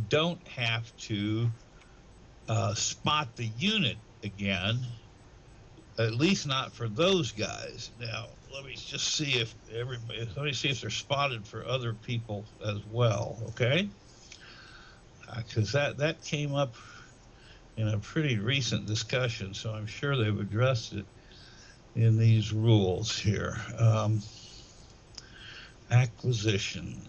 don't have to spot the unit again, at least not for those guys. Now, let me just see if let me see if they're spotted for other people as well, okay? Because that came up in a pretty recent discussion, so I'm sure they've addressed it in these rules here. Acquisition.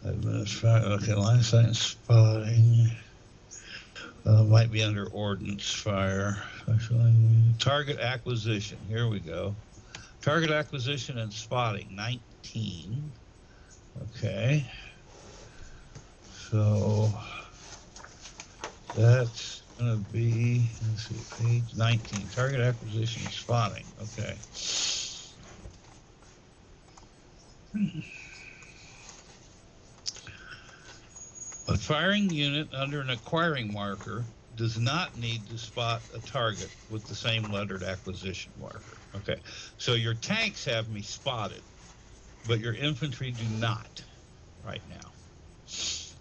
Okay, line of sight and spotting. Might be under ordnance fire. Target acquisition. Here we go. Target acquisition and spotting, 19. Okay. So that's going to be, let's see, page 19. Target acquisition and spotting. Okay. A firing unit under an acquiring marker does not need to spot a target with the same lettered acquisition marker. Okay, so your tanks have me spotted, but your infantry do not right now.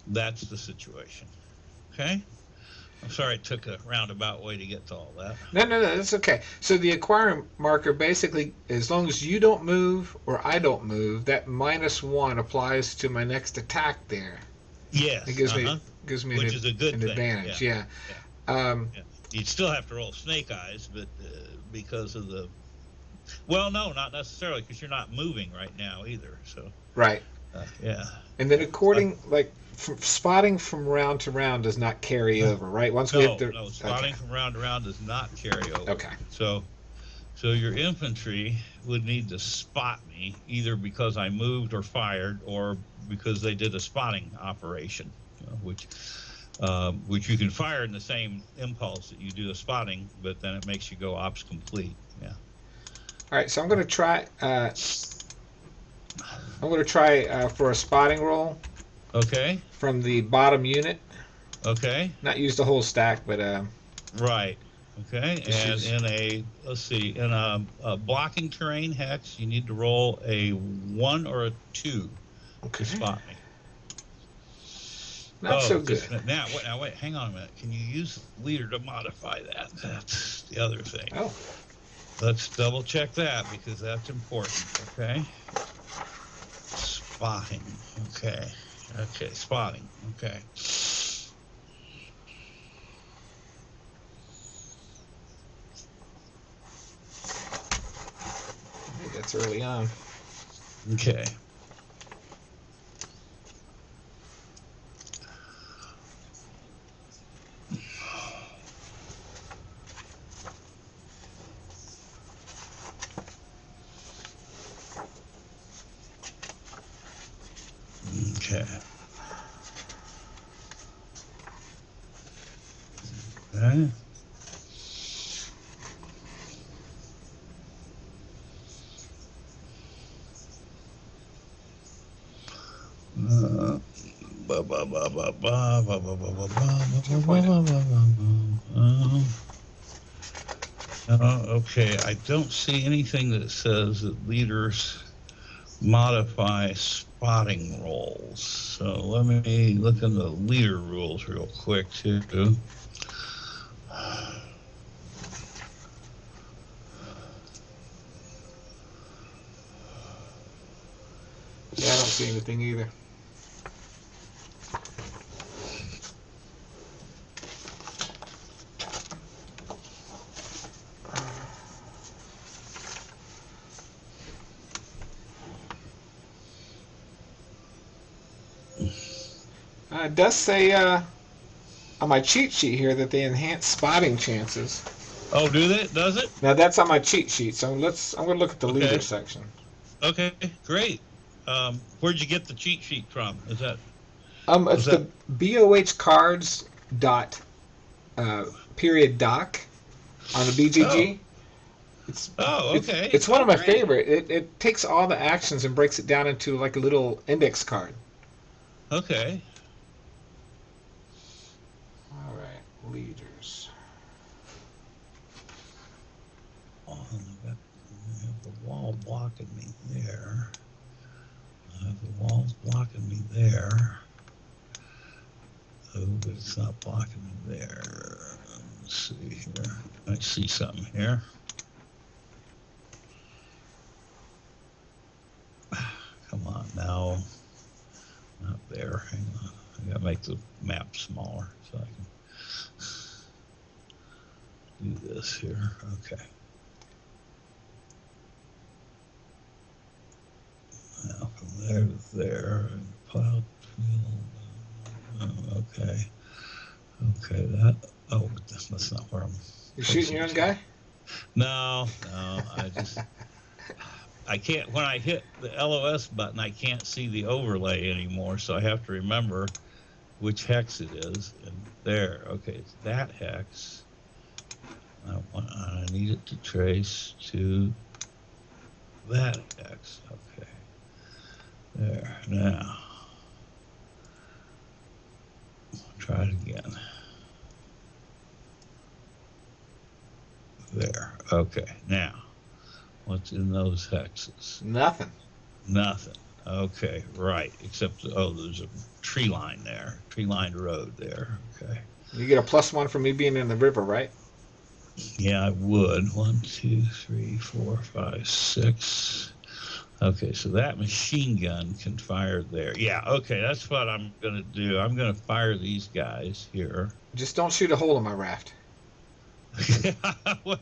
That's the situation. Okay? I'm sorry it took a roundabout way to get to all that. No, that's okay. So the acquiring marker basically, as long as you don't move or I don't move, that -1 applies to my next attack there. Yes. It gives me Which is a good an thing. advantage. Yeah. Yeah. Yeah. You'd still have to roll snake eyes, but because of the, well, no, not necessarily, because you're not moving right now either. So Right. yeah. And then spotting from round to round does not carry over, right? Once we hit the No, spotting from round to round does not carry over. Okay. So your infantry would need to spot me either because I moved or fired, or because they did a spotting operation, which you can fire in the same impulse that you do a spotting, but then it makes you go ops complete. Yeah. All right. So I'm going to try. For a spotting roll. Okay. From the bottom unit. Okay. Not use the whole stack, but right. Okay. And in a blocking terrain hex, you need to roll a 1 or a 2 to spot me. Not so good. Now wait, hang on a minute. Can you use leader to modify that? That's the other thing. Oh. Let's double check that, because that's important. Okay. Spotting. Okay. Spotting. Okay. I think that's early on. Okay. Okay. Okay. Okay, I don't see anything that says that leaders modify spotting rolls. So let me look in the leader rules real quick too. Yeah, I don't see anything either. It does say on my cheat sheet here that they enhance spotting chances. Oh, does it? Now that's on my cheat sheet. So I'm going to look at the leader section. Okay, great. Where'd you get the cheat sheet from? Is that? It's the BOH cards period doc on the BGG. Okay. It's one of my favorite. It takes all the actions and breaks it down into like a little index card. Okay. All right, leaders. I have the wall blocking me there. I have the walls blocking me there. Oh, but it's not blocking me there. Let's see here. I see something here. Come on now. Not there. Hang on. I gotta make the map smaller so I can do this here. Okay. Now from there to there and plowed field. Oh, okay. Okay, that. Oh, that's not where I'm. You're shooting your own guy? No, I can't. When I hit the LOS button, I can't see the overlay anymore, so I have to remember which hex it is. And there, okay, it's that hex. I need it to trace to that hex. Okay, there. Now, try it again. There. Okay. Now, what's in those hexes? Nothing. Nothing. Okay. Right. Except, oh, there's a tree line there. Tree lined road there. Okay. You get a +1 for me being in the river, right? Yeah, I would. 1, 2, 3, 4, 5, 6. Okay, so that machine gun can fire there. Yeah, okay, that's what I'm going to do. I'm going to fire these guys here. Just don't shoot a hole in my raft. Well,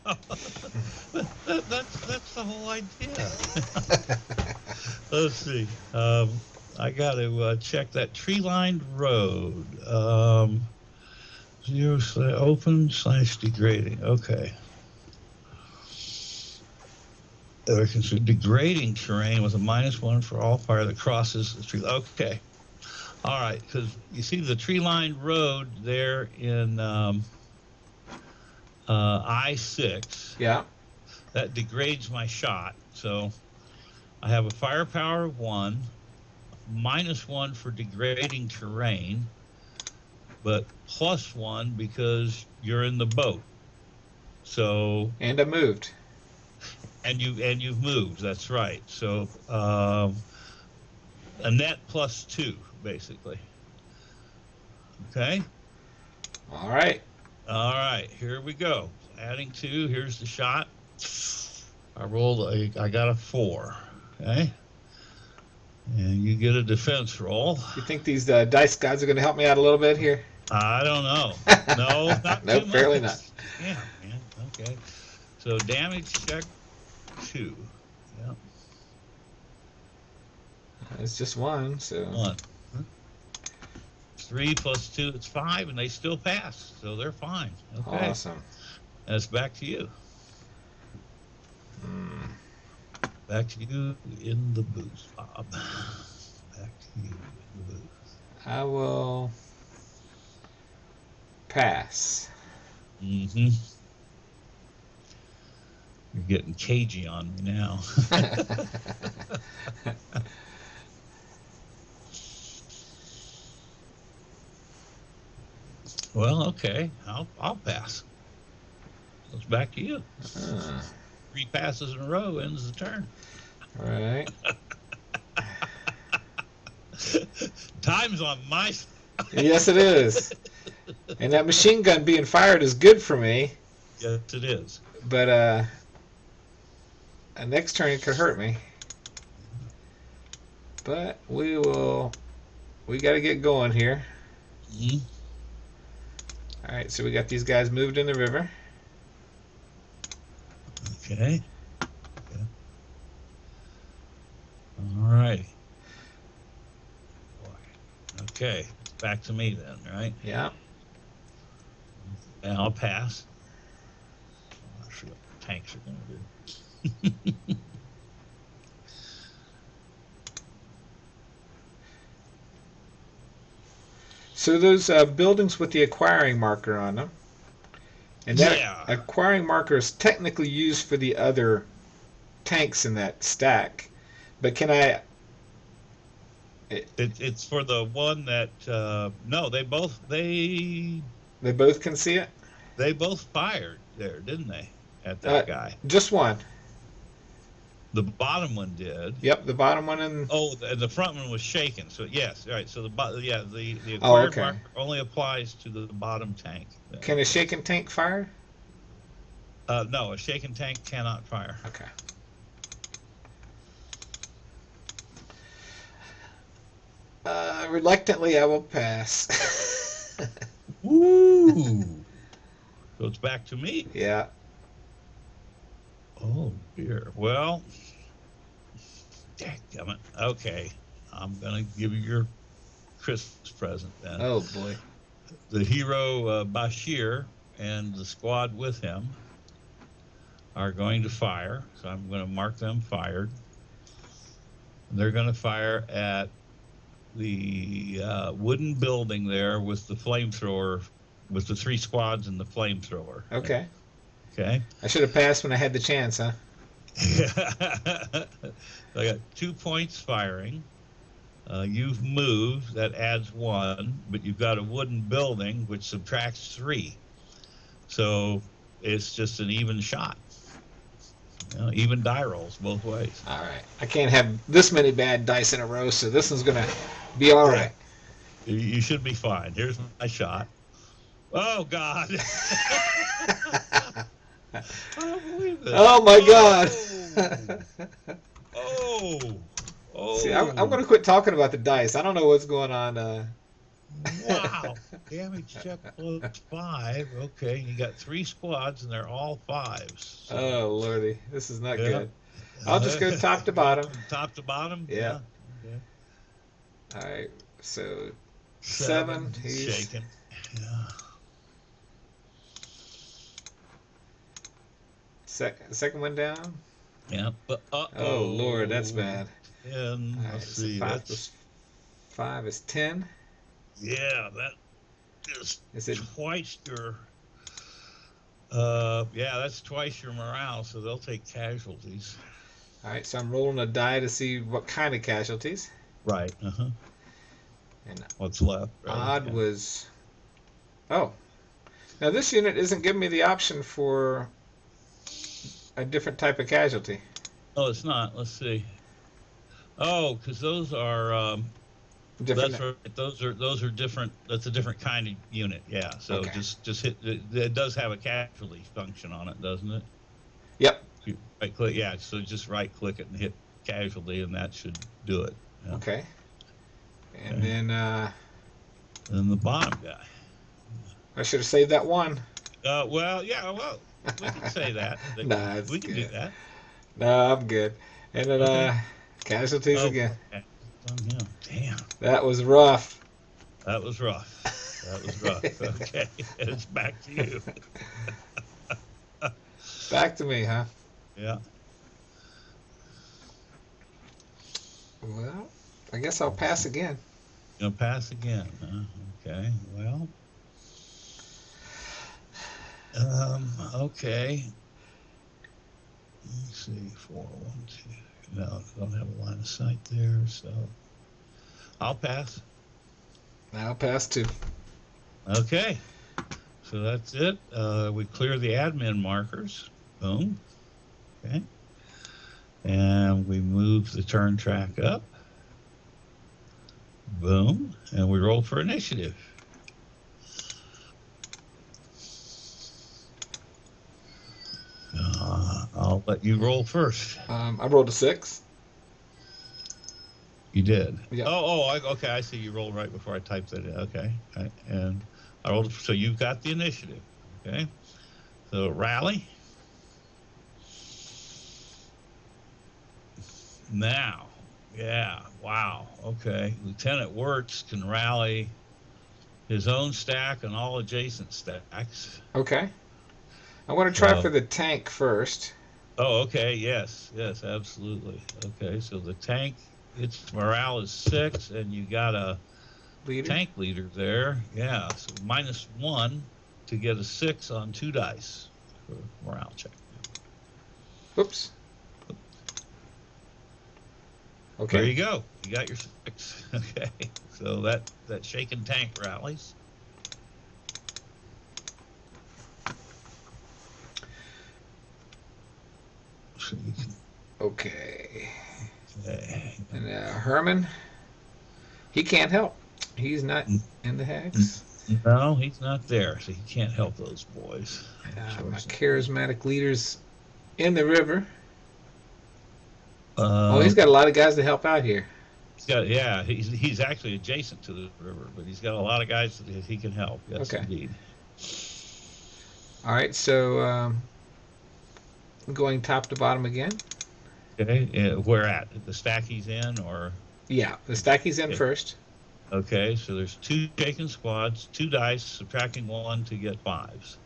that's the whole idea. Let's see. I got to check that tree-lined road. 0/open/degrading. Okay. There can see degrading terrain with a -1 for all fire that crosses the tree. Okay. All right, because you see the tree-lined road there in I-6. Yeah. That degrades my shot. So I have a firepower of 1, -1 for degrading terrain, but +1 because you're in the boat. So And I moved. and you've moved. That's right. So a net +2 basically. Okay. All right. All right. Here we go. Adding 2. Here's the shot. I rolled. I got a 4. Okay. And you get a defense roll. You think these dice gods are going to help me out a little bit here? I don't know. No, not nope, too much. fairly not. Yeah, man. Okay. So damage check 2. Yeah. It's just 1, so 1. 3 + 2, it's 5, and they still pass, so they're fine. Okay. Awesome. And it's back to you. Back to you in the booth, Bob. Back to you in the booth. I will pass. Mm-hmm. You're getting cagey on me now. Well, okay. I'll pass. So it's back to you. 3 passes in a row ends the turn. All right. Time's on my side. Yes, it is. And that machine gun being fired is good for me. Yes, it is. But a next turn it could hurt me. But we got to get going here. Mm-hmm. All right, so we got these guys moved in the river. Okay. All right. Okay, back to me then, right? Yeah. And I'll pass. I'm not sure what the tanks are going to do. So those buildings with the acquiring marker on them, and that acquiring marker is technically used for the other tanks in that stack. But can I? It's for the one that no, they both can see it. They both fired there, didn't they? At that guy. Just one. The bottom one did. Yep, the bottom one and. Oh, the front one was shaken. So yes, right. So the Oh, acquired okay. marker only applies to the bottom tank. Can a shaken tank fire? No, a shaken tank cannot fire. Okay. Reluctantly, I will pass. Woo! So it's back to me. Yeah. Oh dear. Well, dadgummit. Okay, I'm gonna give you your Christmas present then. Oh boy. The hero Bashir and the squad with him are going to fire. So I'm going to mark them fired. They're going to fire at the wooden building there with the flamethrower, with the 3 squads and the flamethrower. Okay. Okay. I should have passed when I had the chance, huh? So I got 2 points firing. You've moved, that adds 1, but you've got a wooden building which subtracts 3. So it's just an even shot. Even die rolls both ways. All right. I can't have this many bad dice in a row, so this one's going to be all right. You should be fine. Here's my shot. Oh, God. I don't believe this. Oh, my God. Oh. See, I'm going to quit talking about the dice. I don't know what's going on. Wow. Damage check plus 5. Okay. You got 3 squads, and they're all 5s. So. Oh, Lordy. This is not good. I'll just go top to bottom. Top to bottom? Yeah. Okay. All right. So 7. He's shaking. Yeah. Second one down. Yeah. But oh Lord, that's bad. 10. All right, Let's so see. 5 plus 5 is 10. Yeah, that is it twice your. Yeah, that's twice your morale, so they'll take casualties. All right, so I'm rolling a die to see what kind of casualties. Right. And what's left? Odd was. Oh, now this unit isn't giving me the option for a different type of casualty. Oh, it's not. Let's see. Oh, because those are. Different. That's right. Those are different. That's a different kind of unit. Yeah. So okay. just hit. It does have a casualty function on it, doesn't it? Yep. You right click. Yeah. So just right click it and hit casualty, and that should do it. Yeah. Okay. And then. And the bottom guy. I should have saved that 1. Well, yeah. Well, we can say that. Nah, we can do that. No, I'm good. And then casualties again. Yeah. Damn. That was rough. That was rough. Okay. It's back to you. Back to me, huh? Yeah. Well, I guess I'll pass again. You'll pass again. Okay. Well. Okay. Let's see. 4, 1, 2. No, I don't have a line of sight there, so I'll pass. I'll pass too. Okay. So that's it. We clear the admin markers. Boom. Okay. And we move the turn track up. Boom. And we roll for initiative. I'll let you roll first. I rolled a 6. You did? Yeah. Okay. I see. You rolled right before I typed that in. Okay. And I rolled. So you've got the initiative. Okay. So rally. Now. Yeah. Wow. Okay. Lieutenant Wirtz can rally his own stack and all adjacent stacks. Okay. I want to try for the tank first. Oh, okay. Yes, absolutely. Okay, so the tank, its morale is 6, and you got a tank leader there. Yeah, so -1 to get a 6 on 2 dice for morale check. Oops. Okay. There you go. You got your 6. Okay, so that shaken tank rallies. So you can Okay. Okay. And Herman, he can't help. He's not in the hex. No, he's not there, so he can't help those boys. My charismatic leader's in the river. Oh, Uh, he's got a lot of guys to help out here. yeah, he's actually adjacent to the river, but he's got a lot of guys that he can help. Yes, Okay. indeed. All right, so going top to bottom again. Okay, where at? The stack he's in, or? Yeah, the stack he's in first. Okay, so there's 2 shaken squads, 2 dice, subtracting 1 to get 5s.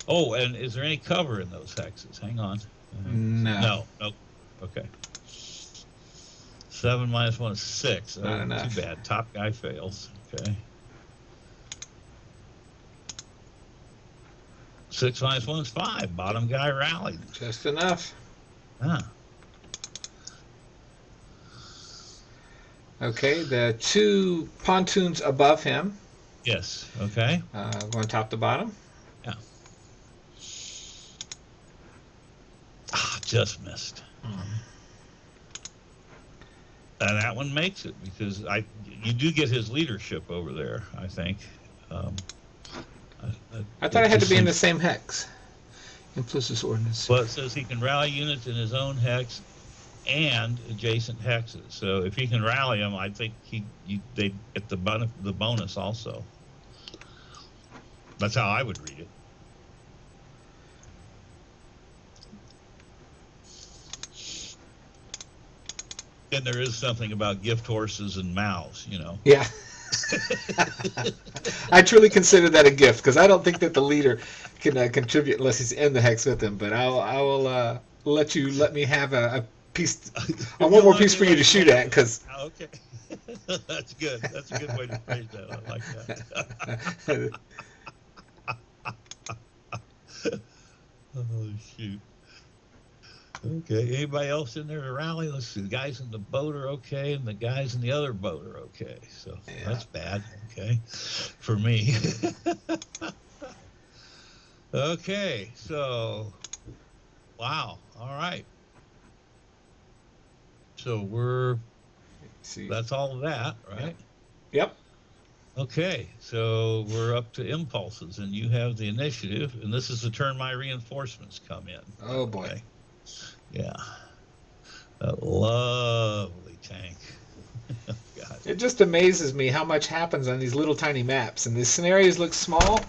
Oh, and is there any cover in those hexes? Hang on. No. No. Nope. Okay. 7 minus 1 is 6. Not Oh, enough. too bad. Top guy fails. Okay. 6 minus 1 is 5. Bottom guy rallied. Just enough. Ah. Okay, the 2 pontoons above him. Yes. Okay. Going top to bottom. Yeah. Just missed. And that one makes it because you do get his leadership over there, I think. I thought I had to be in the same hex. Implicit ordinance. Well, it says he can rally units in his own hex and adjacent hexes. So if he can rally them, I think they get the bonus also. That's how I would read it. And there is something about gift horses and mouths, Yeah. I truly consider that a gift because I don't think that the leader can contribute unless he's in the hex with him. But I will let me have a piece. I want more piece for you to shoot at because. Okay, that's good. That's a good way to phrase that. I like that. Oh shoot. Okay. Anybody else in there to rally? Let's see. The guys in the boat are okay, and the guys in the other boat are okay. So that's bad. Okay, for me. Okay. So, wow. All right. So that's all of that, right? Yep. Okay. So we're up to impulses, and you have the initiative, and this is the turn my reinforcements come in. Oh boy. Okay. Yeah. That lovely tank. God. It just amazes me how much happens on these little tiny maps, and the scenarios look small.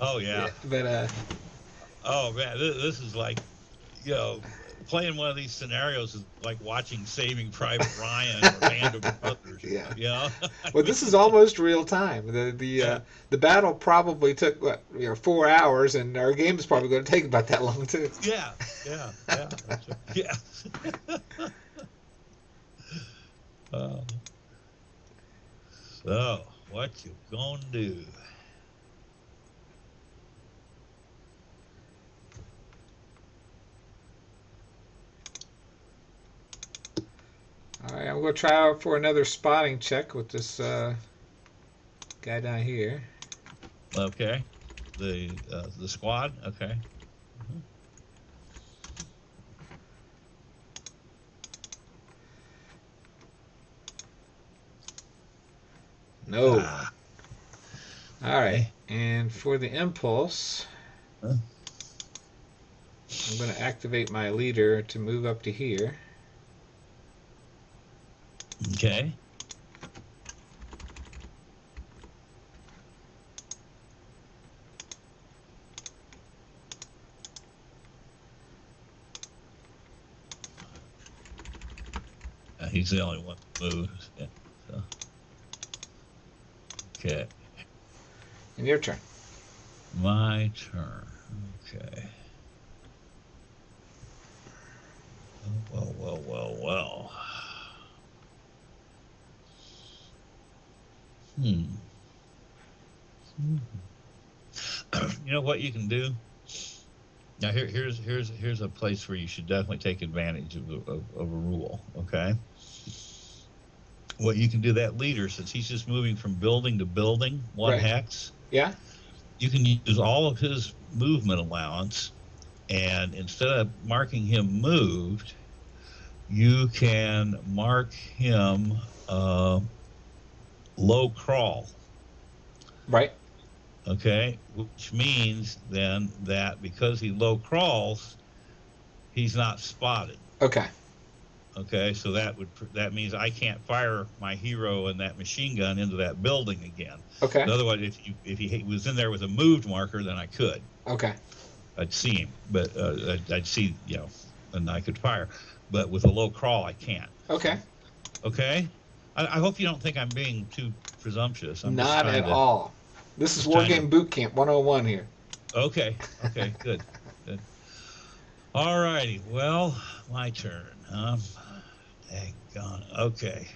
Oh yeah. But oh man, this is like, playing one of these scenarios is like watching Saving Private Ryan or Band of Brothers. Yeah. Well, this is almost real time. The battle probably took 4 hours, and our game is probably going to take about that long too. Yeah. That's right. Yeah. So what you gonna do? All right, I'm going to try out for another spotting check with this guy down here. Okay. The squad. Okay. No. All right. And for the impulse, I'm going to activate my leader to move up to here. Okay. He's the only one who moves. Yeah, so. Okay. And your turn. My turn. Okay. Well. You know what you can do? Now here's a place where you should definitely take advantage of a rule. Okay. What you can do, that leader, since he's just moving from building to building, one hex. Yeah. You can use all of his movement allowance, and instead of marking him moved, you can mark him low crawl. Right. Okay, which means then that because he low crawls, he's not spotted. Okay. Okay, so that means I can't fire my hero and that machine gun into that building again. Okay. Otherwise, if he was in there with a moved marker, then I could. Okay. I'd see him, but I'd see, and I could fire. But with a low crawl, I can't. Okay. Okay. I hope you don't think I'm being too presumptuous. I'm just Not trying at to. all. This is War Game Boot Camp 101 here. Okay. Okay. Good. Good. All righty. Well, my turn. Daggone. Okay.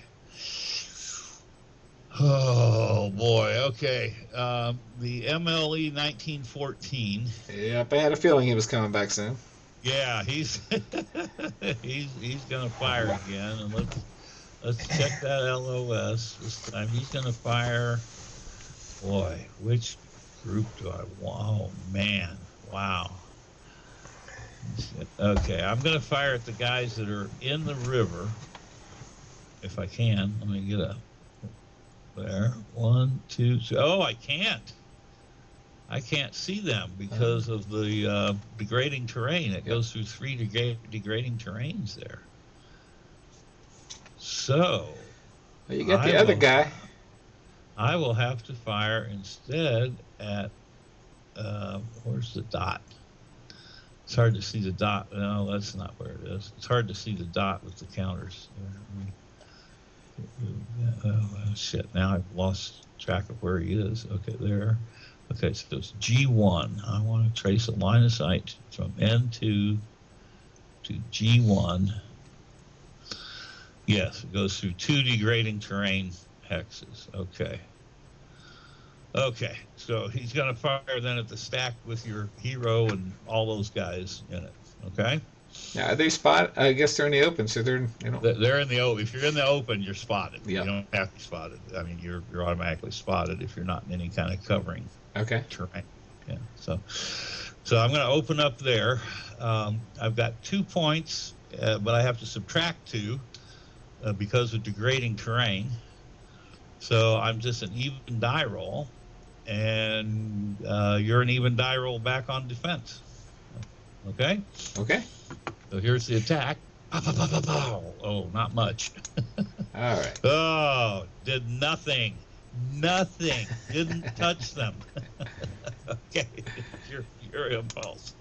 Oh boy. Okay. The MLE 1914. Yep, I had a feeling he was coming back soon. Yeah, he's he's gonna fire again, and let's check that LOS this time. He's gonna fire. Boy, which group do I want? Oh man, wow. Okay, I'm gonna fire at the guys that are in the river, if I can. Let me get up there. 1, 2, 3. Oh, I can't. I can't see them because of the degrading terrain. It goes through 3 degrading terrains there. So well, you got the other guy. I will have to fire instead at where's the dot? It's hard to see the dot. No, that's not where it is. It's hard to see the dot with the counters. Oh, shit. Now I've lost track of where he is. Okay, there. Okay, so it's G1. I want to trace a line of sight from N2 to G1. Yes, it goes through 2 degrading terrain hexes. Okay. Okay, so he's going to fire then at the stack with your hero and all those guys in it. Okay? Yeah, are they spot? I guess they're in the open, so they're They're in the open. If you're in the open, you're spotted. Yep. You don't have to be spotted. I mean, you're automatically spotted if you're not in any kind of covering terrain. Yeah. So I'm going to open up there. I've got 2 points, but I have to subtract 2 because of degrading terrain. So I'm just an even die roll, and you're an even die roll back on defense. Okay? Okay. So here's the attack. Oh, not much. All right. Oh, did nothing. Nothing. Didn't touch them. Okay. Your impulse.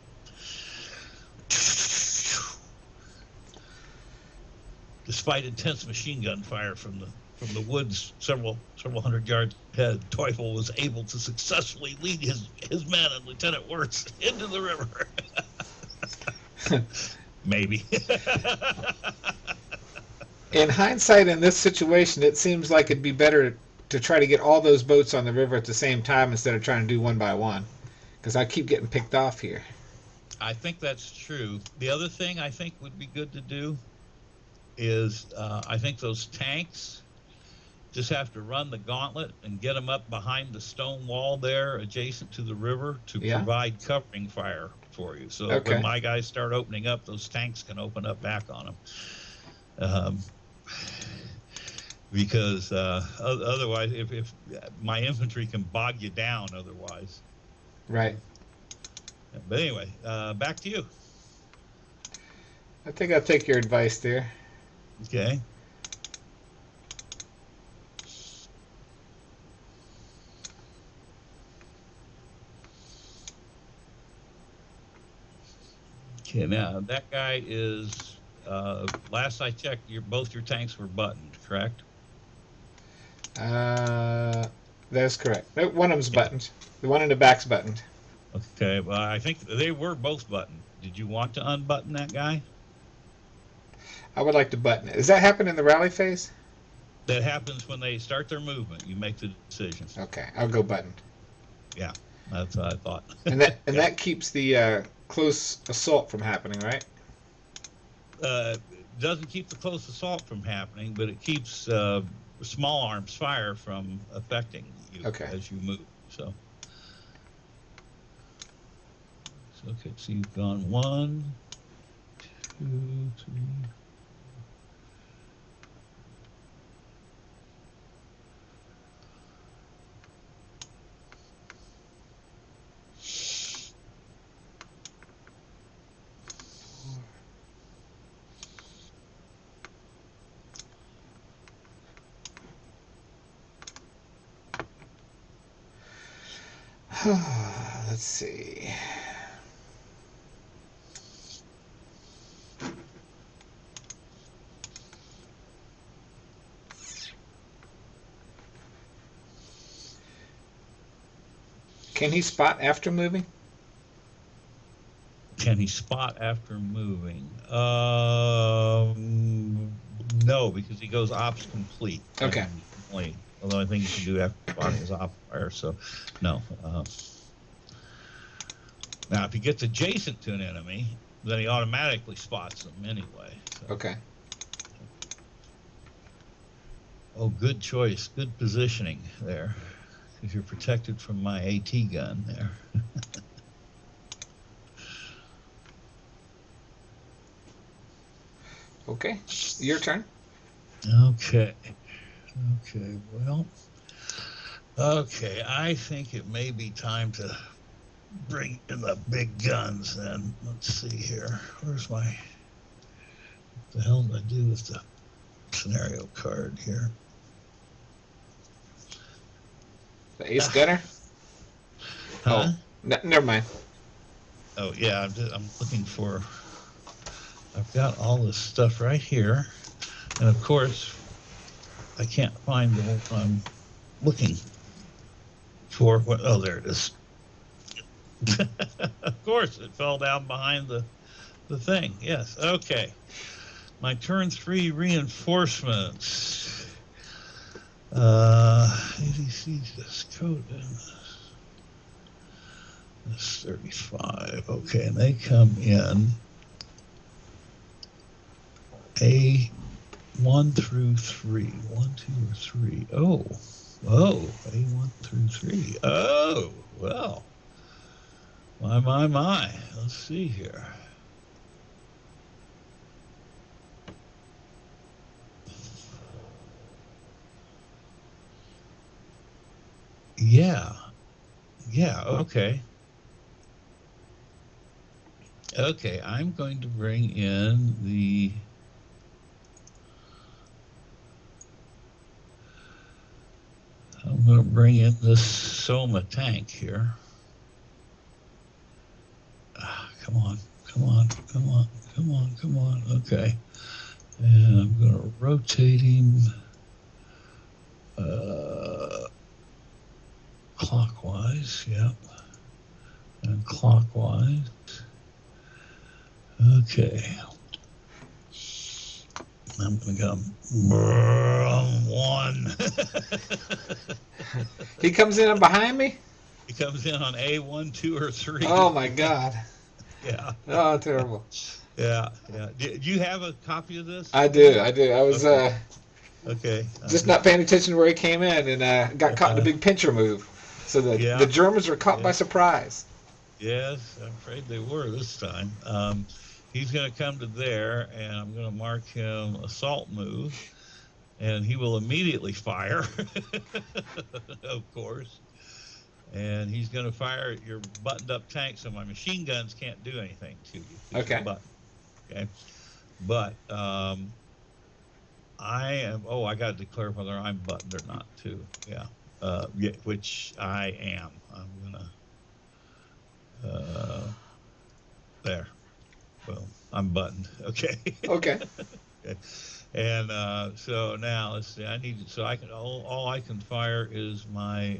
Despite intense machine gun fire from the woods several hundred yards ahead, Teufel was able to successfully lead his men and Lieutenant Wirtz into the river. Maybe. In hindsight, in this situation, it seems like it'd be better to try to get all those boats on the river at the same time instead of trying to do one by one, because I keep getting picked off here. I think that's true. The other thing I think would be good to do is I think those tanks just have to run the gauntlet and get them up behind the stone wall there adjacent to the river to provide covering fire for you. So when my guys start opening up, those tanks can open up back on them. Because otherwise, if my infantry can bog you down otherwise. Right. But anyway, back to you. I think I'll take your advice there. Okay. Okay, now that guy is, last I checked, both your tanks were buttoned, correct? That's correct. One of them's buttoned. The one in the back's buttoned. Okay, well, I think they were both buttoned. Did you want to unbutton that guy? I would like to button it. Does that happen in the rally phase? That happens when they start their movement. You make the decision. Okay, I'll go buttoned. Yeah, that's what I thought. And that keeps the close assault from happening, right? Doesn't keep the close assault from happening, but it keeps small arms fire from affecting you as you move. So okay, so you've gone 1, 2, 3, Let's see. Can he spot after moving? Can he spot after moving? No, because he goes ops complete. Okay. Although I think you can do after spotting his op fire, so no. Now, if he gets adjacent to an enemy, then he automatically spots them anyway. So. Okay. Oh, good choice. Good positioning there. Because you're protected from my AT gun there. Okay. Your turn. Okay. Well. Okay. I think it may be time to bring in the big guns then. Let's see here. Where's my... What the hell did I do with the scenario card here? The ace gunner? Huh? Oh, never mind. Oh, yeah. I'm looking for... I've got all this stuff right here. And, of course, I can't find the one I'm looking for. Oh, there it is. Of course, it fell down behind the thing. Yes. Okay. My turn 3 reinforcements. ADC's this code. That's 35. Okay, and they come in A1 through 3. 1, 2, or 3. Oh, A1 through 3. Oh, well. My. Let's see here. Yeah, okay. Okay, I'm going to bring in the... I'm going to bring in this Soma tank here. Come on. Okay. And I'm going to rotate him clockwise. Yep. And clockwise. Okay. I'm going to come one. He comes in behind me? He comes in on A1, 2, or 3. Oh, my God. Yeah. Oh, terrible. Yeah. Do you have a copy of this? I do. I was okay. Just not paying attention to where he came in and got caught in a big pincher move. So the Germans were caught by surprise. Yes, I'm afraid they were this time. He's going to come to there, and I'm going to mark him assault move, and he will immediately fire, of course. And he's going to fire at your buttoned-up tank, so my machine guns can't do anything to you. Okay. Okay. But I am... Oh, I got to declare whether I'm buttoned or not, too. Yeah. Which I am. I'm going to... there. Well, I'm buttoned. Okay. Okay. Okay. And so now let's see. I need... So I can... All I can fire is my...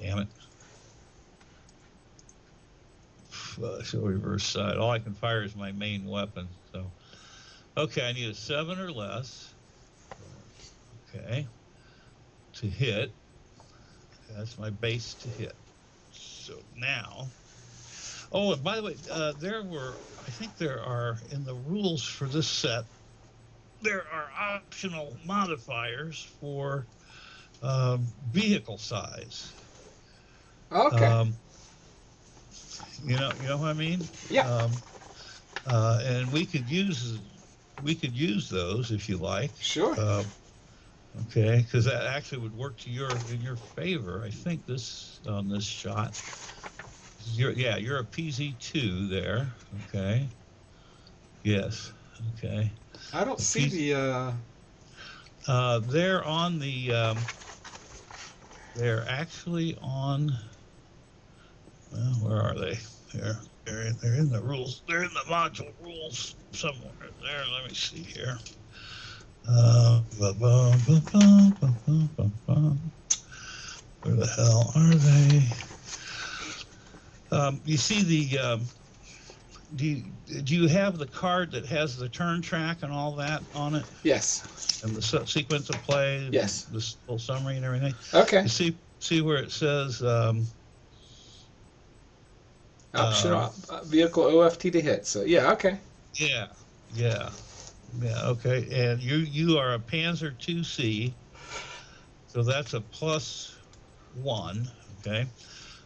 damn it. So reverse side. All I can fire is my main weapon. So, okay, I need a 7 or less. Okay, to hit. That's my base to hit. So now, oh, and by the way, I think there are, in the rules for this set, there are optional modifiers for vehicle size. Okay. You know what I mean? Yeah. And we could use those if you like. Sure. Okay, because that actually would work in your favor. I think this on this shot. You're a PZ2 there. Okay. Yes. Okay. I don't see the. They're on the they're actually on. Well, where are they? They're in the rules. They're in the module rules somewhere there. Let me see here. Where the hell are they? You see the. Do you have the card that has the turn track and all that on it? Yes. And the sequence of play. Yes. The little summary and everything. Okay. You see where it says. Optional vehicle OFT to hit. So yeah. Okay. Yeah. Okay. And you are a Panzer II-C, so that's a +1. Okay.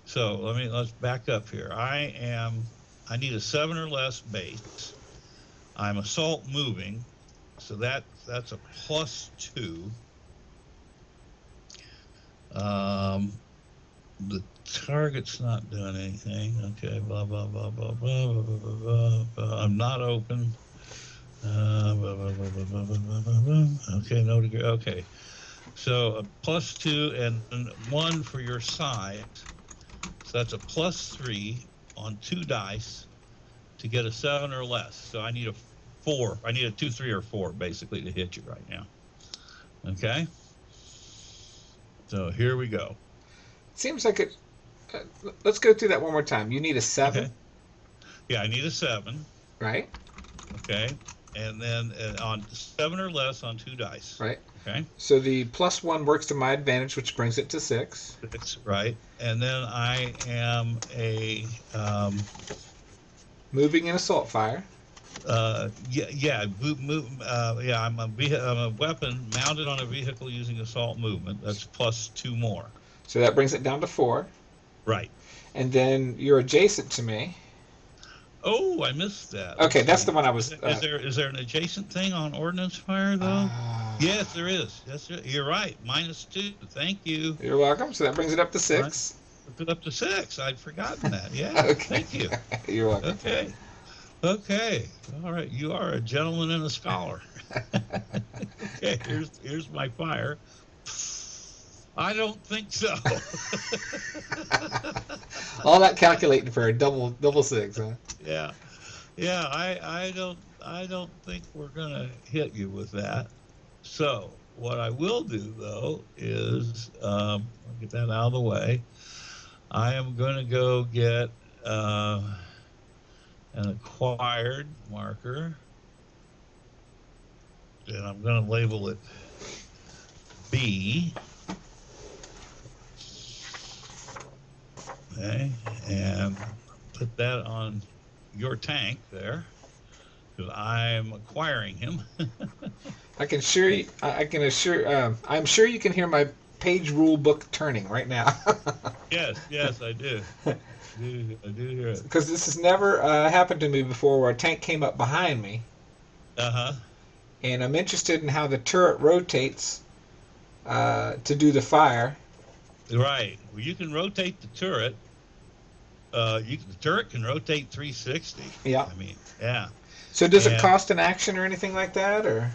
So let's back up here. I need a 7 or less base. I'm assault moving, so that's a +2. The target's not doing anything. Okay, blah blah blah blah blah blah blah blah. Blah. I'm not open. Blah, blah, blah, blah, blah, blah, blah, blah. Okay, no degree. Okay, so a +2 and 1 for your side. So that's a +3 on 2 dice to get a 7 or less. So I need a 4. I need a 2, 3, or 4 basically to hit you right now. Okay. So here we go. Seems like it. Let's go through that one more time. You need a 7. Okay. Yeah, I need a 7. Right. Okay. And then on 7 or less on 2 dice. Right. Okay. So the +1 works to my advantage, which brings it to 6. 6, right. And then I am a moving and assault fire. I'm a weapon mounted on a vehicle using assault movement. That's +2 more. So that brings it down to 4. Right. And then you're adjacent to me. Oh, I missed that. Okay, that's the one I was. Is there an adjacent thing on ordnance fire though? Yes, there is. Yes, you're right. -2. Thank you. You're welcome. So that brings it up to 6. Put it up to 6. I'd forgotten that. Yeah. Okay. Thank you. You're welcome. Okay. All right. You are a gentleman and a scholar. Okay. Here's my fire. I don't think so. All that calculating for a double 6, huh? Yeah. I don't think we're gonna hit you with that. So what I will do though is I'll get that out of the way. I am going to go get an acquired marker, and I'm going to label it B. Okay, and put that on your tank there, because I'm acquiring him. I'm sure you can hear my page rule book turning right now. Yes, I do. I do hear it. Because this has never happened to me before, where a tank came up behind me. And I'm interested in how the turret rotates to do the fire. Right. Well, you can rotate the turret. The turret can rotate 360. Yeah. I mean, yeah. So does it cost an action or anything like that, or?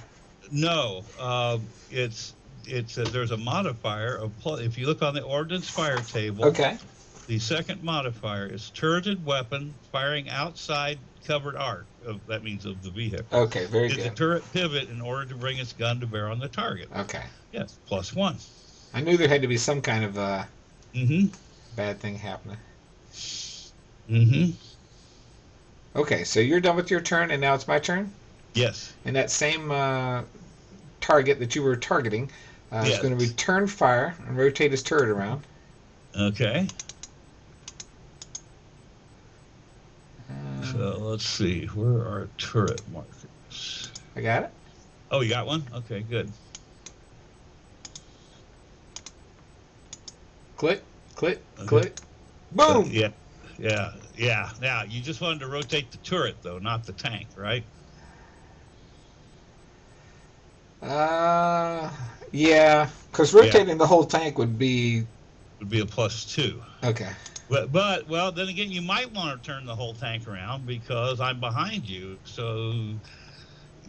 No. There's a modifier of if you look on the ordnance fire table. Okay. The second modifier is turreted weapon firing outside covered arc. That means of the vehicle. Okay, very good. Did the turret pivot in order to bring its gun to bear on the target? Okay. Yes, +1. I knew there had to be some kind of bad thing happening. Okay, so you're done with your turn, and now it's my turn? Yes. And that same target that you were targeting is going to return fire and rotate his turret around. Okay. So let's see. Where are turret markers? I got it. Oh, you got one? Okay, good. Click, click, click. Boom! Yeah. Now, you just wanted to rotate the turret, though, not the tank, right? Yeah, because rotating the whole tank would be a +2. Okay. But well, then again, you might want to turn the whole tank around because I'm behind you, so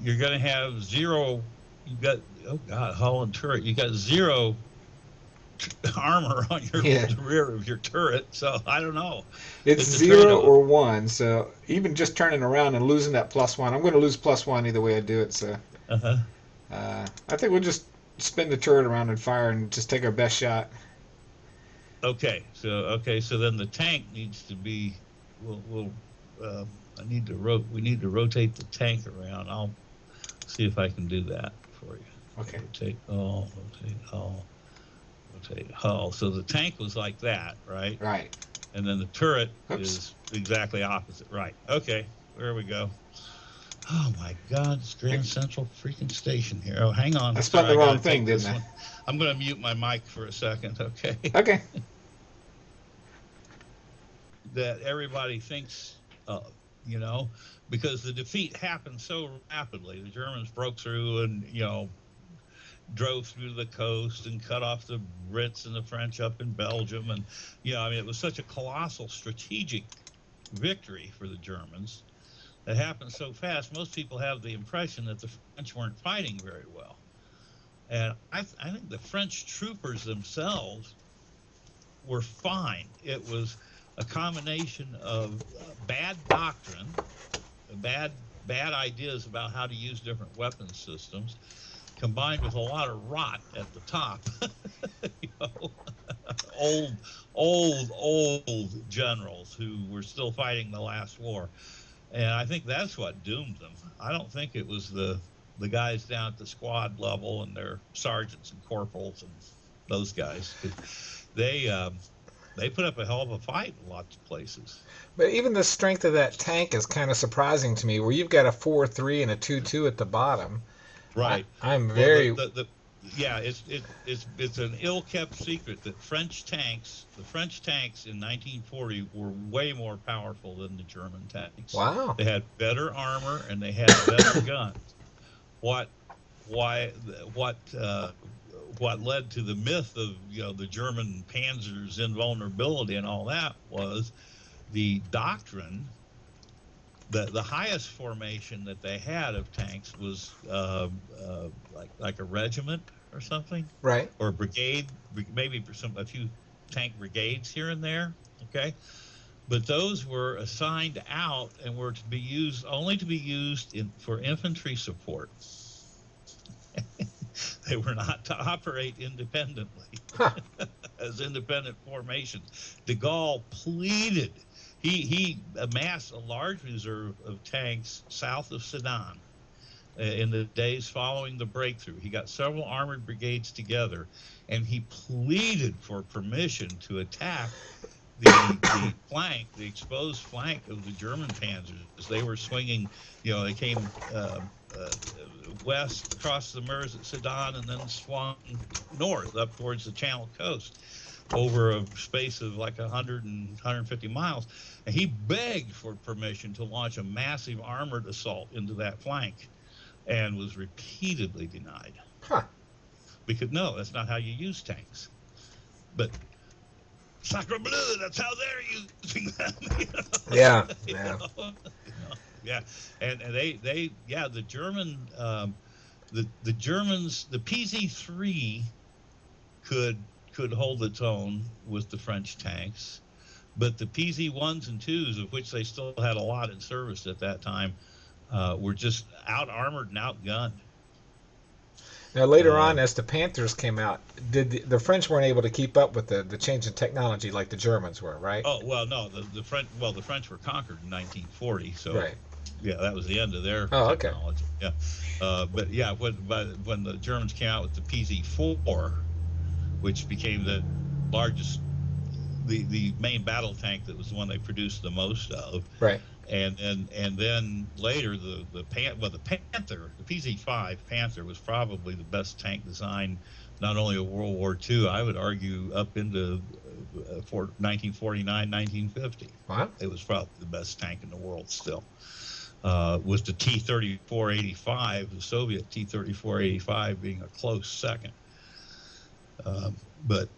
you're going to have 0. You got Holland turret. You got 0 armor on the rear of your turret. So I don't know. It's It's a 0 trade-off. or 1. So even just turning around and losing that +1, I'm going to lose +1 either way I do it. So Uh-huh. I think we'll just spin the turret around and fire and just take our best shot. So then the tank needs to be. We'll we need to rotate the tank around. I'll see if I can do that for you. Okay. Rotate hull, rotate hull, rotate hull. So the tank was like that, right? Right. And then the turret Oops. is exactly opposite. Right. Okay. There we go. Oh my God! It's Grand Central freaking Station here. Oh, hang on. I spun the wrong thing, didn't I? I'm going to mute my mic for a second. Okay. Okay. That everybody thinks of, because the defeat happened so rapidly. The Germans broke through and, drove through the coast and cut off the Brits and the French up in Belgium. And, it was such a colossal strategic victory for the Germans that happened so fast. Most people have the impression that the French weren't fighting very well. And I think the French troopers themselves were fine. It was a combination of bad doctrine, bad ideas about how to use different weapon systems, combined with a lot of rot at the top. old generals who were still fighting the last war. And I think that's what doomed them. I don't think it was the guys down at the squad level and their sergeants and corporals and those guys. They put up a hell of a fight in lots of places. But even the strength of that tank is kind of surprising to me, where you've got a 4.3 and a 2.2 at the bottom. Right. I'm very. Well, it's an ill-kept secret that the French tanks in 1940 were way more powerful than the German tanks. Wow. They had better armor and they had better guns. What led to the myth of the German Panzer's invulnerability and all that was the doctrine. The highest formation that they had of tanks was like a regiment or something, right? Or a brigade, maybe a few tank brigades here and there. Okay, but those were assigned out and were only to be used for infantry support. They were not to operate independently as independent formations. De Gaulle pleaded. He amassed a large reserve of tanks south of Sedan in the days following the breakthrough. He got several armored brigades together, and he pleaded for permission to attack the exposed flank of the German panzers as they were swinging. They came west across the Meuse at Sedan and then swung north up towards the Channel coast over a space of like 100 and 150 miles. And he begged for permission to launch a massive armored assault into that flank and was repeatedly denied. Because no, that's not how you use tanks. But Sacre Bleu, that's how they're using them. Yeah. Yeah. And the German, the Germans, the PZ-3 could hold its own with the French tanks, but the PZ-1s and 2s, of which they still had a lot in service at that time, were just out-armored and outgunned. Now, later on, as the Panthers came out, the French weren't able to keep up with the change in technology like the Germans were, right? Oh, well, no, the French were conquered in 1940, so right. Yeah, that was the end of their technology. Okay. Yeah, but yeah, when the Germans came out with the PZ-4, which became the largest, the main battle tank that was the one they produced the most of. Right. And then later the Panther, the PZ-5 Panther was probably the best tank design, not only of World War II, I would argue up into 1949, 1950. Wow. It was probably the best tank in the world still. With the T-34-85, the Soviet T-34-85 being a close second. But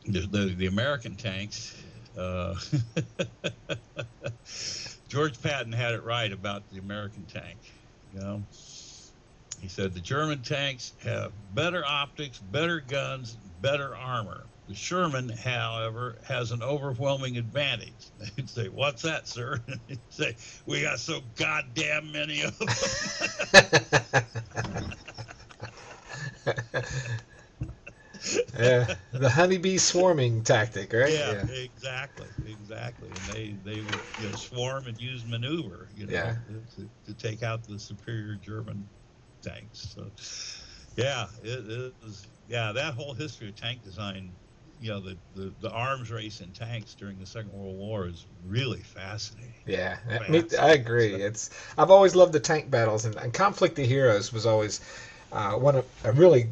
the American tanks, George Patton had it right about the American tank. He said the German tanks have better optics, better guns, better armor. The Sherman, however, has an overwhelming advantage. They'd say, "What's that, sir?" They'd say, "We got so goddamn many of them." The honeybee swarming tactic, right? Yeah, exactly. And they would swarm and use maneuver, Yeah. to take out the superior German tanks. So, yeah, it was that whole history of tank design. The arms race in tanks during the Second World War is really fascinating. Yeah, I agree. I've always loved the tank battles, and Conflict of Heroes was always one of a really.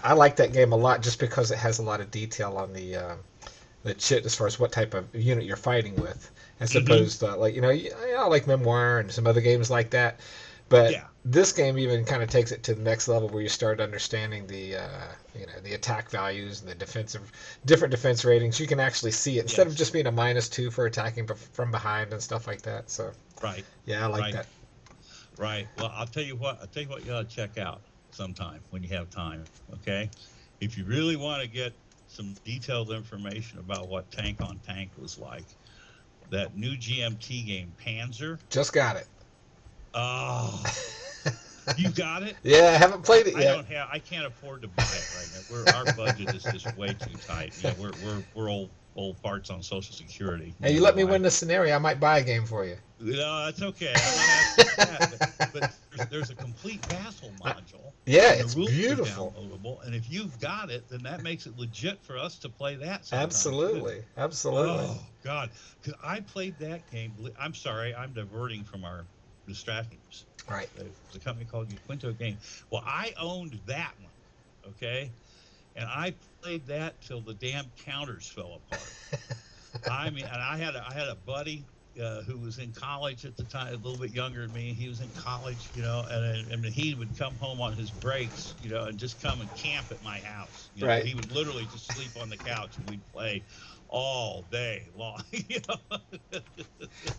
I like that game a lot just because it has a lot of detail on the chit as far as what type of unit you're fighting with, as opposed to I like Memoir and some other games like that. But this game even kind of takes it to the next level where you start understanding the the attack values and the different defense ratings. You can actually see it instead of just being a -2 for attacking from behind and stuff like that. So yeah, I like that. Right. Well, I'll tell you what you ought to check out sometime when you have time. Okay, if you really want to get some detailed information about what Tank on Tank was like, that new GMT game Panzer. Just got it. Oh, you got it? Yeah, I haven't played it yet. I can't afford to buy it right now. Our budget is just way too tight. We're old farts on Social Security. Hey, you let me win the scenario, I might buy a game for you. No, that's okay. I'm not asking that, but there's a complete Vassal module. Yeah, it's beautiful. Downloadable, and if you've got it, then that makes it legit for us to play that sometime. Absolutely. Oh, God. Because I played that game. I'm sorry, I'm diverting from our distractions. Right. It's a company called Quinto Game. Well, I owned that one, okay? And I played that till the damn counters fell apart. I mean, and I had a buddy who was in college at the time, a little bit younger than me. He was in college, and he would come home on his breaks, and just come and camp at my house. Right. He would literally just sleep on the couch, and we'd play all day long.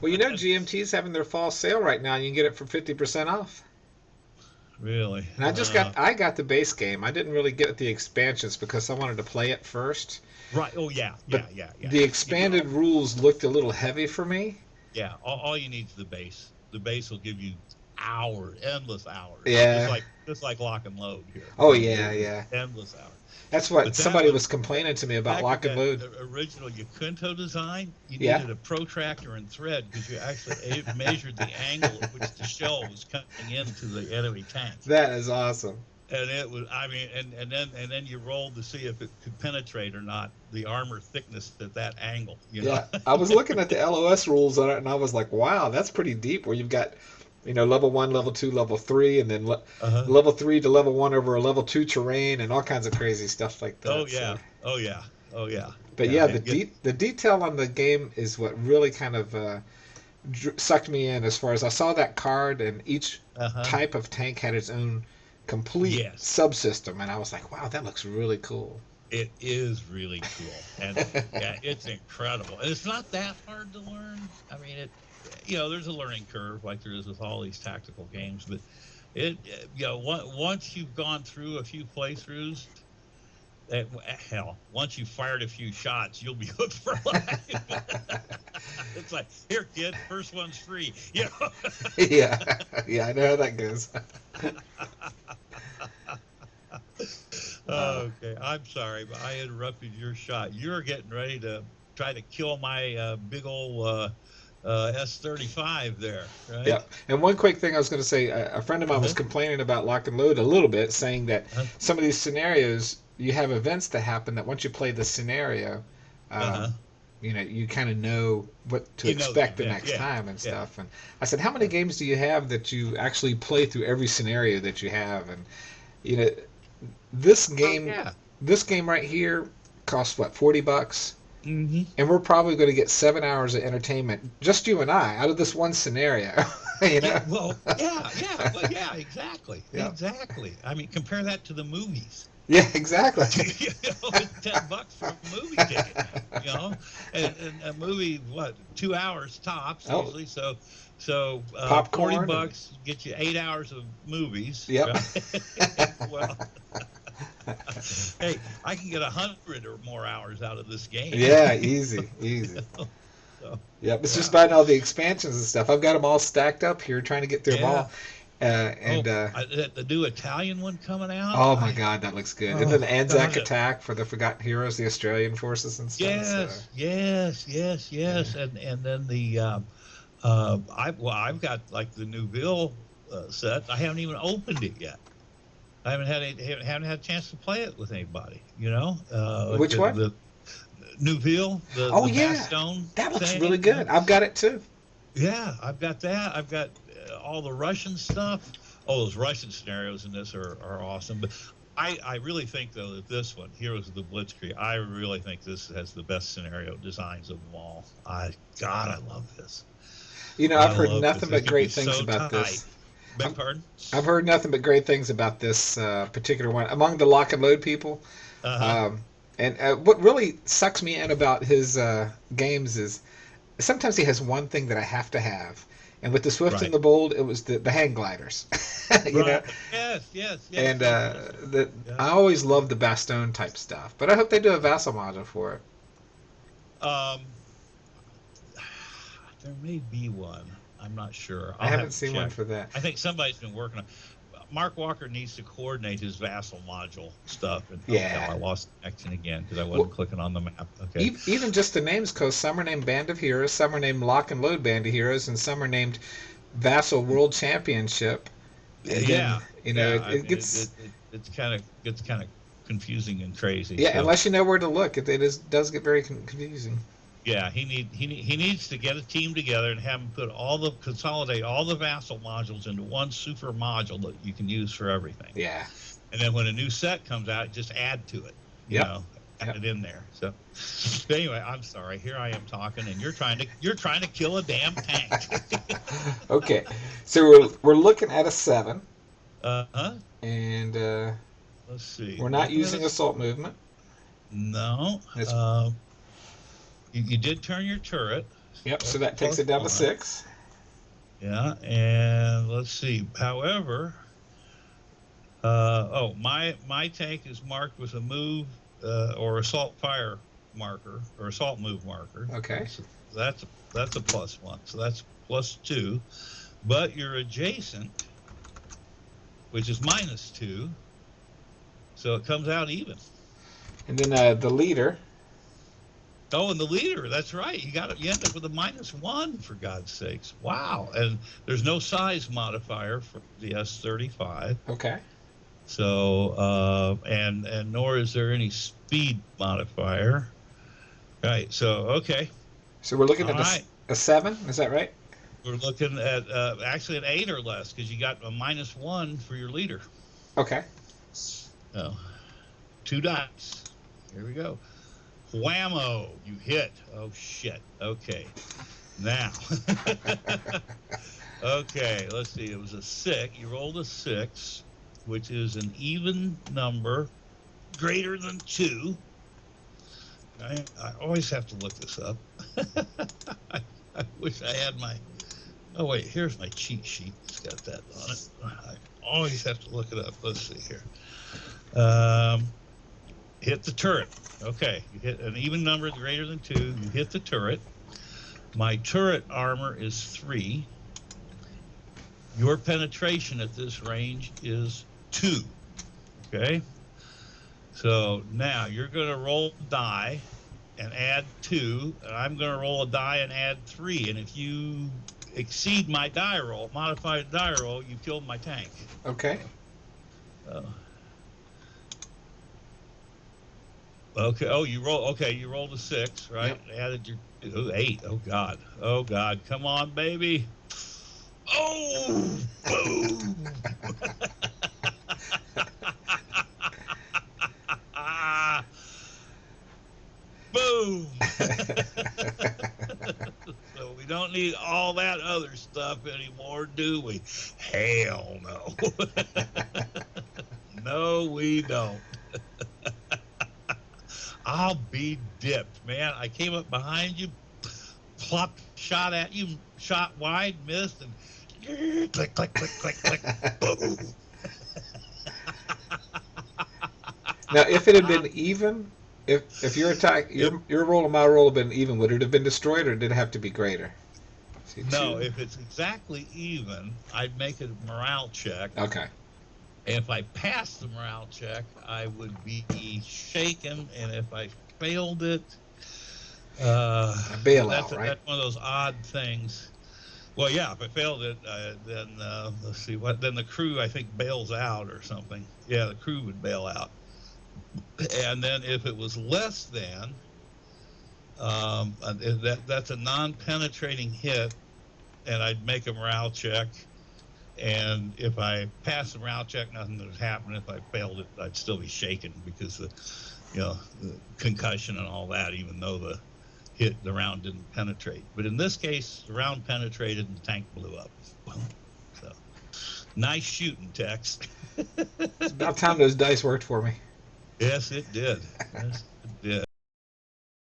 Well, GMT's having their fall sale right now. You can get it for 50% off. Really? And I got the base game. I didn't really get the expansions because I wanted to play it first. Right. Oh yeah. The expanded rules looked a little heavy for me. Yeah. All you need is the base. The base will give you endless hours. Yeah. Just like Lock and Load here. Oh yeah. Endless hours. That's what somebody was complaining to me about Lock and Load. The original Yakunto design, you needed a protractor and thread because you actually measured the angle at which the shell was coming into the enemy tank. That is awesome. And it was, and then you rolled to see if it could penetrate or not the armor thickness at that angle. Yeah, I was looking at the LOS rules on it, and I was like, wow, that's pretty deep. Where you've got level 1, level 2, level 3, and then level 3 to level 1 over a level 2 terrain and all kinds of crazy stuff like that. Oh yeah. But the detail on the game is what really kind of sucked me in as far as I saw that card, and each type of tank had its own complete subsystem, and I was like, wow, that looks really cool. It is really cool, and it's incredible. And it's not that hard to learn. I mean, there's a learning curve like there is with all these tactical games, but once you've gone through a few playthroughs, once you've fired a few shots, you'll be hooked for life. It's like, here, kid, first one's free. Yeah, I know how that goes. Okay, I'm sorry, but I interrupted your shot. You're getting ready to try to kill my big old S-35 there, right? Yeah, and one quick thing I was going to say, a friend of mine was complaining about Lock and Load a little bit, saying that some of these scenarios, you have events that happen that once you play the scenario, you kind of know what to expect the next time and stuff. And I said, how many games do you have that you actually play through every scenario that you have? And this game right here costs what, $40? Mm-hmm. And we're probably going to get 7 hours of entertainment, just you and I, out of this one scenario. Well, exactly. Yeah. Exactly. I mean, compare that to the movies. Yeah, exactly. It's $10 for a movie ticket. And a movie, 2 hours tops usually. So popcorn. $40 get you 8 hours of movies. Yep. Well. Hey, I can get 100 or more hours out of this game. Yeah, easy, easy. So, Yep, it's just yeah, buying all the expansions and stuff. I've got them all stacked up here, trying to get through them yeah. all. Oh, And the new Italian one coming out. oh my God, that looks good. And then Oh the Anzac God, attack for the Forgotten Heroes, the Australian forces and stuff. So yes, yes, yes, yeah. yes, and then the I've got like the Newville set. I haven't even opened it yet. I haven't had a chance to play it with anybody. Which one? The Newville, Oh the yeah, Bastogne that looks really thing. You know, good. I've got it too. yeah, I've got that. I've got all the Russian stuff. Oh, those Russian scenarios in this are awesome. But I really think though that this one, Heroes of the Blitzkrieg, I really think this has the best scenario designs of them all. God, I love this. You know, I I've heard love this. nothing It's but gonna be great things so about tight. this. Beg I've, pardon? I've heard nothing but great things about this particular one among the lock and load people. Uh huh. Um, and what really sucks me in about his games is sometimes he has one thing that I have to have. And with the Swift and Right. the Bold, it was the hang gliders, you know. Right. Yes. Yes. Yes. And Yes. Yes. Yeah. I always love the Bastogne type stuff. But I hope they do a vassal module for it. Um, there may be one. I'm not sure. I I'll haven't have to seen one check. for that. I think somebody's been working on. Mark Walker needs to coordinate his vassal module stuff. And oh hell, Yeah. I lost connection again because I wasn't Well, clicking on the map. Okay. even just the names, because some are named Band of Heroes, some are named Lock and Load Band of Heroes, and some are named Vassal World Championship. And then, Yeah. Yeah. I it mean, gets, it's kind of confusing and crazy. yeah, So unless you know where to look, does get very confusing. yeah, he needs to get a team together and have them consolidate all the vassal modules into one super module that you can use for everything. Yeah. And then when a new set comes out, just add to it. You Yep. know, add Yep. it in there. So, but anyway, I'm sorry. Here I am talking, and you're trying to kill a damn tank. Okay. So we're looking at a 7, Huh. and Let's see. we're not Looking at using us. assault movement. No. It's, You did turn your turret. yep, so That's a that takes plus it down to one. 6. Yeah, and let's see. However, my tank is marked with a move or assault fire marker or assault move marker. Okay. So that's a plus one. So that's plus two. But you're adjacent, which is minus two. So it comes out even. And then the leader. Oh, and the leader, that's right. You end up with a minus one for God's sakes. Wow. And there's no size modifier for the S-35. Okay. So and nor is there any speed modifier. Right. So okay. So we're looking All at right. a 7. Is that right? We're looking at actually an 8 or less because you got a minus one for your leader. Okay. Oh, two dice. Here we go. Whammo! You hit. Oh shit. Okay. Now. Okay. Let's see. It was a 6. You rolled a 6, which is an even number greater than 2. I always have to look this up. I wish I had my. Oh wait, here's my cheat sheet. It's got that on it. I always have to look it up. Let's see here. Hit the turret. Okay, you hit an even number greater than 2. You hit the turret. My turret armor is 3. Your penetration at this range is 2. Okay. So now you're going to roll a die and add 2, and I'm going to roll a die and add 3. And if you exceed my die roll, modified die roll, you killed my tank. Okay. Okay. Oh, you roll. Okay, you rolled a 6, right? Yep. Added your 8. Oh God. Oh God. Come on, baby. Oh, boom. Boom. So we don't need all that other stuff anymore, do we? Hell no. No, we don't. I'll be dipped, man. I came up behind you, plopped, shot at you, shot wide, missed, and click, click, click, click, click, boom. Now, if it had been even, if your attack, your roll and my roll had been even, would it have been destroyed, or did it have to be greater? See, no, if it's exactly even, I'd make a morale check. Okay. If I passed the morale check, I would be shaken, and if I failed it, A bailout, right? that's one of those odd things. Well, yeah, if I failed it, then let's see what. Then the crew, I think, bails out or something. Yeah, the crew would bail out. And then if it was less than, that's a non-penetrating hit, and I'd make a morale check. And if I passed the morale check, nothing would happen. If I failed it, I'd still be shaken because the concussion and all that, even though the round didn't penetrate. But in this case, the round penetrated and the tank blew up. So nice shooting, Tex. It's about time those dice worked for me. Yes, it did. Yes, it did.